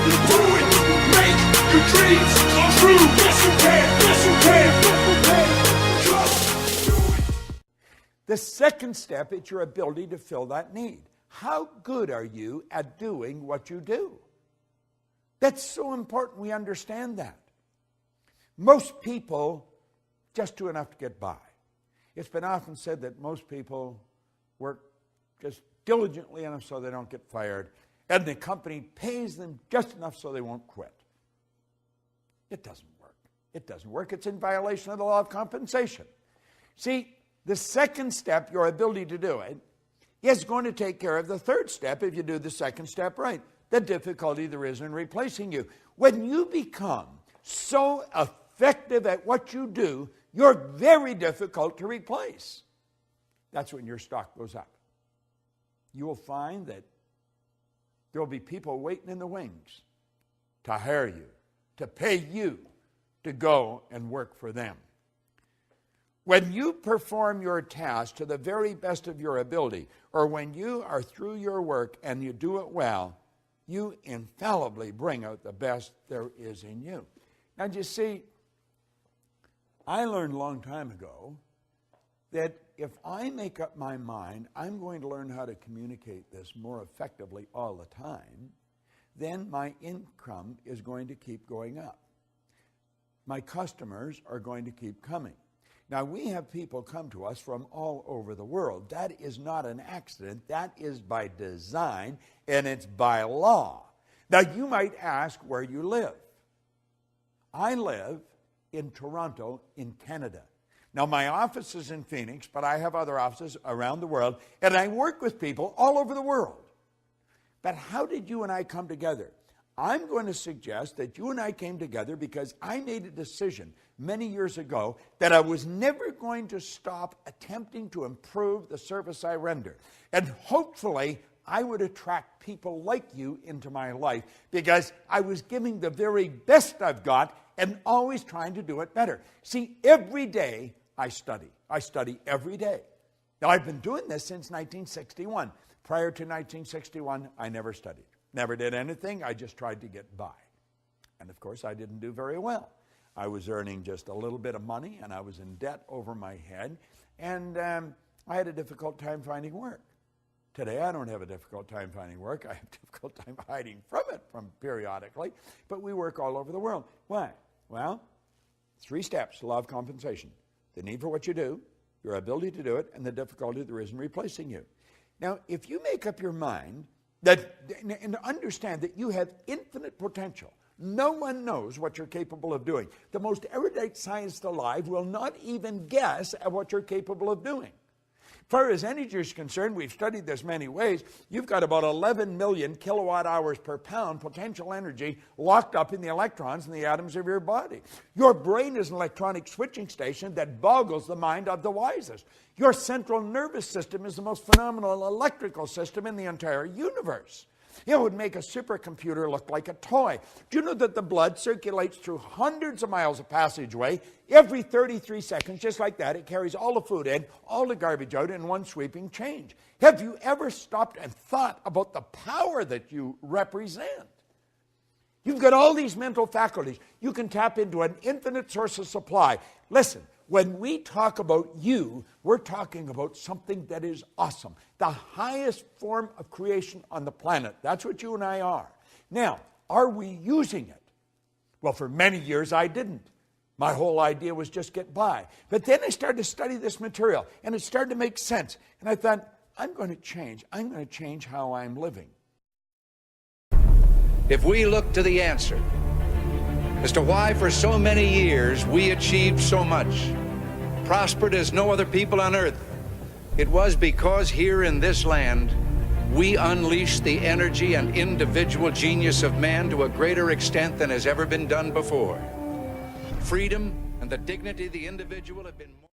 You do it. Make your dreams come true. Yes, you can. Yes, you can. Yes, you can. Just do it. The second step is your ability to fill that need. How good are you at doing what you do? That's so important we understand that. Most people just do enough to get by. It's been often said that most people work just diligently enough so they don't get fired, and the company pays them just enough so they won't quit. It doesn't work. It doesn't work. It's in violation of the law of compensation. See, the second step, your ability to do it, is going to take care of the third step if you do the second step right. The difficulty there is in replacing you. When you become so effective at what you do, you're very difficult to replace. That's when your stock goes up. You will find that there will be people waiting in the wings to hire you, to pay you to go and work for them. When you perform your task to the very best of your ability, or when you are through your work and you do it well, you infallibly bring out the best there is in you. Now, you see, I learned a long time ago that if I make up my mind, I'm going to learn how to communicate this more effectively all the time, then my income is going to keep going up. My customers are going to keep coming. Now, we have people come to us from all over the world. That is not an accident. That is by design, and it's by law. Now, you might ask where you live. I live in Toronto, in Canada. Now, my office is in Phoenix, but I have other offices around the world, and I work with people all over the world. But how did you and I come together? I'm going to suggest that you and I came together because I made a decision many years ago that I was never going to stop attempting to improve the service I render. And hopefully, I would attract people like you into my life because I was giving the very best I've got and always trying to do it better. See, every day I study. I study every day. Now, I've been doing this since 1961. Prior to 1961, I never studied. Never did anything. I just tried to get by. And of course, I didn't do very well. I was earning just a little bit of money, and I was in debt over my head, and I had a difficult time finding work. Today, I don't have a difficult time finding work. I have a difficult time hiding from it periodically, but we work all over the world. Why? Well, 3 steps, law of compensation. The need for what you do, your ability to do it, and the difficulty there is in replacing you. Now, if you make up your mind and understand that you have infinite potential, no one knows what you're capable of doing. The most erudite scientist alive will not even guess at what you're capable of doing. As far as energy is concerned, we've studied this many ways. You've got about 11 million kilowatt hours per pound potential energy locked up in the electrons in the atoms of your body. Your brain is an electronic switching station that boggles the mind of the wisest. Your central nervous system is the most phenomenal electrical system in the entire universe. It would make a supercomputer look like a toy. Do you know that the blood circulates through hundreds of miles of passageway every 33 seconds, just like that? It carries all the food in, all the garbage out in one sweeping change. Have you ever stopped and thought about the power that you represent? You've got all these mental faculties. You can tap into an infinite source of supply. Listen, when we talk about you, we're talking about something that is awesome. The highest form of creation on the planet. That's what you and I are. Now, are we using it? Well, for many years I didn't. My whole idea was just get by. But then I started to study this material, and it started to make sense. And I thought, I'm going to change. I'm going to change how I'm living. If we look to the answer as to why for so many years we achieved so much, prospered as no other people on earth, it was because here in this land we unleashed the energy and individual genius of man to a greater extent than has ever been done before. Freedom and the dignity of the individual have been more